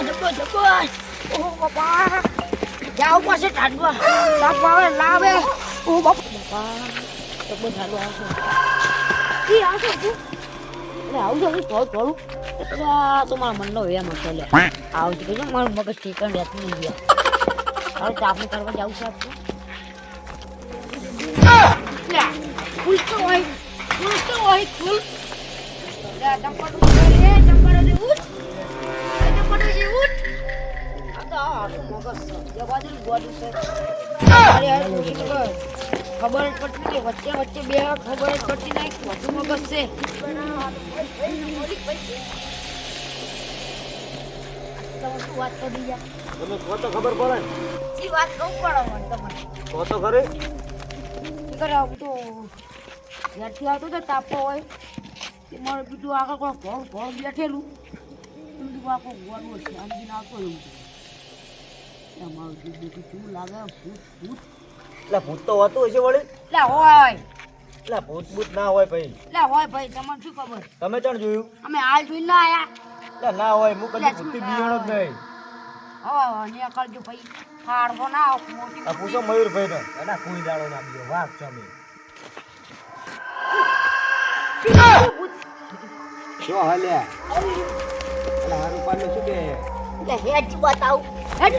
જબ્બો ઓહો બાપા જાવ પાસે ઠાડવા સાપ આવે લાવે ઓ બાપા જબ્બો ઠાડવા આવશે ઈ આવશે તું અરે આવજો હું થોડું તો મારા મનનો એમ હતો લે આવજો કે મારું મગજ ઠીકણ રહેતું નહીં ગયા હવે ચાપને કરવા જાવ છે આપું લે ઉલટો હોય ફૂલ લે ચંપડ લે ચંપડ દે ઉઠ ચંપડ દે ઉઠ આ તો મગજ છે બાજુ ગોડું છે અરે ખબર જ પડતી કે વચ્ચે બે ખબર જ પડતી નહીં વધુ મગજ છે શું વાત કરી જા તમે કહો તો ખબર પડે ને ઈ વાત કહું પડે મને તમને કહો તો ખરી ઈ કરે આવું તો જ્યારથી આવતો તો તાપો હોય તે મારે બીજું આગળ કોઈ ભોળ બેઠેલું બીજું આખો ગોળું છે આંગીને આવતો એવું છે મારું બીજું શું લાગે ભૂત એટલે ભૂત તો હોતું હશે વળી લે હોય એટલે ભૂત ના હોય ભાઈ લે હોય ભાઈ તમને શું ખબર તમે પણ જોયું અમે હાલ જોઈને ના આયા એટલે ના હોય હું કદી ભૂતથી બિયાણો જ નહીં હવે ને કરજો ભાઈ ફાડવો ના મોટી આ પૂછો મયુરભાઈ ને એના કોઈ દાડો ના બીજો વાઘ છે અમે શું હાલ્યા એટલે હારું પાડે શું કે લે હેડ બતાવ હેડ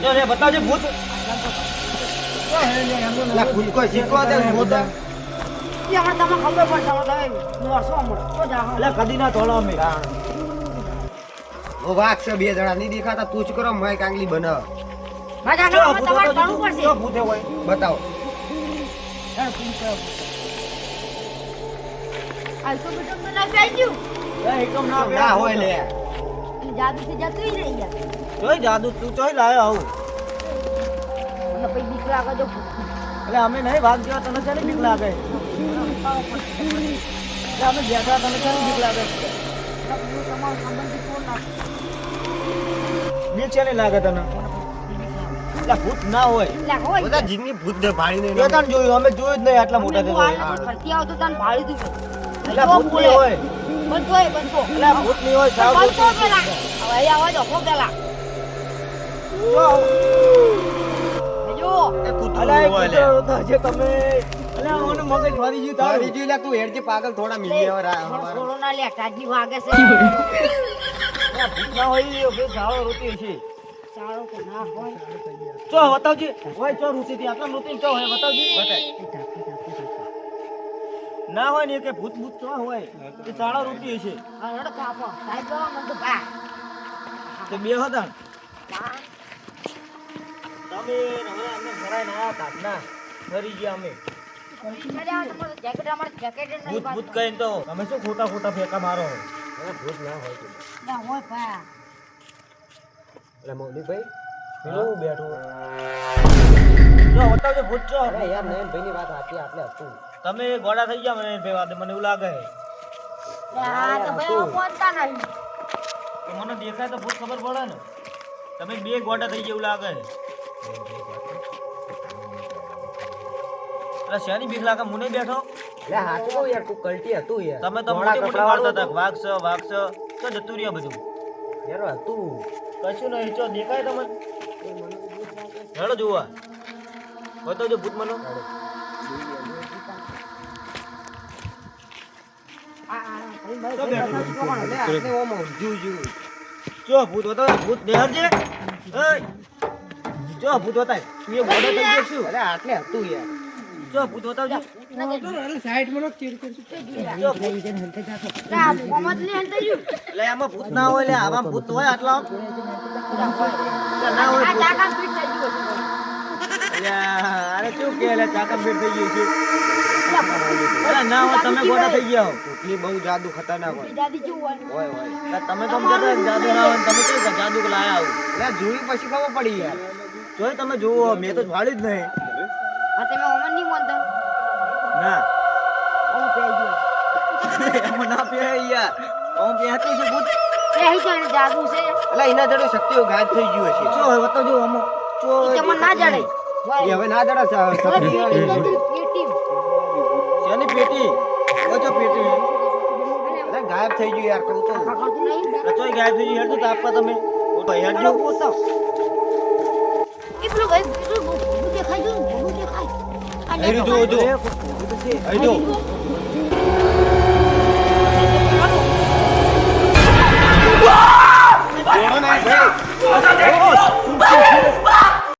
જો રે બતાવજે ભૂત લા ભૂત કોઈ શીખવા દે ભૂત ઈ હમણાં તમને ખબર પડશે તમે મોરસો હમણાં તો જા એટલે કદી ના તોડો અમે ઓ વાઘ છે બે જણા નહીં દેખાતા તું જ કરો મેં કાંગલી બનાવ મજા જો ના તમારે ભૂત કરવું પડશે જો ભૂત હોય બતાવો હેડ પૂછો આ તો બેટો તો ના બેજ્યું એ એકદમ ના ના હોય લે અને જાદુ થી જતું ઈ નહીં યાર જોઈ જાદુ તું ચોઈ લાયો આવું મને પછી બીક લાગે જો એટલે અમે નહીં ભાગ જેવા તને ચાલી બીક લાગે એટલે અમે બેઠા તને ચાલી બીક લાગે તમારો સંબંધી કોણ ના બીક ચાલી લાગે તને એટલે ભૂત ના હોય લે હોય બધા જીની ભૂત ને ભાળીને એ તને જોયું અમે જોયું જ નહીં આટલા મોટા હું થયા આ ફરતી આવતો તને ભાળી દીધું એટલે ભૂત નહીં હોય બંધો એટલે ભૂત નહીં હોય સાવ ભૂત બંધો પેલા હવે અહીં આવા જો હો પેલા જો એ કૂતરું અલા એ હોય લે કૂતરો તો છે તમે અલા ઓનું મગજ મારી ગયું તારું તારી જી લે તું હેડ કે પાગલ થોડા મિલી હવે થોડો ના લે કાજી વાગે છે અલા ભૂત ના હોય એ બે સાળો રોતી છે સારો કે ના હોય ચો બતાવજી હોય ચો રૂતી થી આટલા રૂતી ચો હોય બતાવજી બતાય ના હોય ને કે ભૂત ભૂત ચો હોય એ સાળો રૂતી છે આ રડ કાપો સાહેબ મને તો ભા તે બે હતા તમે હવે અમને ઘરાય ના કાટના ફરી ગયા અમે ભૂત ભૂત કહીને તો તમે શું ખોટા ખોટા ફેંકા મારો ભૂત ના હોય ના હોય ભા એટલે મૌલિકભાઈ પેલું બેઠું જો બતાવજો ભૂત છો અરે યાર નયન ભાઈની વાત સાચી આટલે હતું તમે ગોડા થઈ ગયા મને બે વાત મને એવું લાગે આ તો ભાઈ પહોંચતા નહીં કે મને દેખાય તો ભૂત ખબર પડે ને તમે બે ગોડા થઈ ગયા એવું લાગે એટલે શેની બીક લાગે મુને બેઠો એટલે હાચું કહું યાર તું કલ્ટી હતું યાર તમે તો ધોળા મોટી મોટી કપડાં મારતા હતા વાળું વાઘ છે તો જતું રહ્યા બધું યાર હતું કશું નહીં ચો દેખાય તમને હેડો જોવા બતાવજો ભૂત મને તો બેઠો એટલે આટલે ઓમ જીવ જીવ ચો ભૂત બતાવ ભૂત દેહરજે એ ચો ભૂત બતાય તું એ ગોડો થઈ ગયો શું એટલે આટલે હતું યાર ચો ભૂત બતાવજે એટલે આમાં ભૂત ના હોય લે આમાં ભૂત હોય આટલા ના હોય ભૂત. અરે શું કે લે ચાકમ ફેર થઈ ગયું છે અરે ના હોય તમે ગોડા થઈ ગયા હો ભૂતની બહુ જાદુ ખતરનાક હોય હોય હોય એટલે તમે તો કહેતા જાદુ ના હોય ને તમે કેવું જાદુ લાયા આવું એટલે જોઈ પછી ખબર પડી યાર જોઈ તમે જુઓ મેં તો ભાળી જ નહીં ના એમાં ના પે યાર ઓમ પહેતું છે ભૂત જાદુ છે એટલે એના જોડે શક્તિઓ ગાયબ થઈ ગયું હશે ચો હવે બતાવજો આમાં ચો તમને ના જડે એ હવે ના જડા શક્તિ શેની પેટી ઓછો પેટી એટલે ગાયબ થઈ ગયું યાર કહું તો ખાતું નહીં રચોઈ ગાયબ થઈ ગઈ હેડજો તો આપવા તમે ભાઈ હેડજો એ પેલો ભાઈ પેલું ભૂલું દેખાય છે ભૂલું દેખાય આ અહીં જો અહીં જો આ